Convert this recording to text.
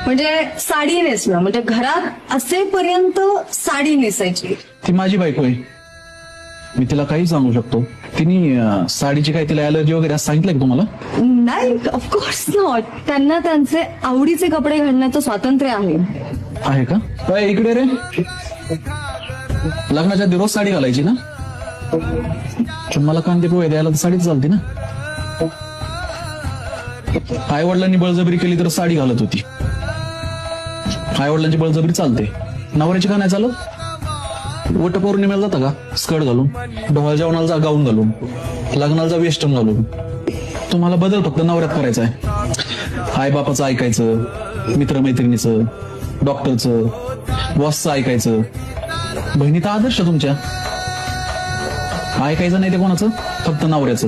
म्हणजे साडी नेसणं म्हणजे घरात असेपर्यंत साडी नेसायची. ती माझी बायको आहे, मी तिला काही सांगू शकतो. तिने साडीची काय तिला अलर्जी वगैरे असं सांगितलं का तुम्हाला? नाही, ऑफकोर्स नॉट. त्यांना त्यांचे आवडीचे कपडे घालण्याचं स्वातंत्र्य आहे. आहे का? काय इकडे रे, लग्नाच्या आधी रोज साडी घालायची ना? मला कांदे पोहे द्यायला तर साडीच चालते ना. आई वडिलांनी बळजबरी केली तर साडी घालत होती. आई वडिलांची बळजबरी चालते, नवऱ्याची का नाही चालत? वट पौर्णिमेला जाता का स्कर्ट घालून, डोहाळ जेवणाला जा गाऊन घालून, लग्नाला जा वेस्टर्न घालून. तुम्हाला बदल फक्त नवऱ्यात करायचा आहे. आई बापाचं ऐकायचं, मित्रमैत्रिणीचं, डॉक्टरचं, बॉसचं ऐकायचं. बहिणी तर आदर्श तुमच्या. ऐकायचं नाही ते कोणाचं, फक्त नवऱ्याचं.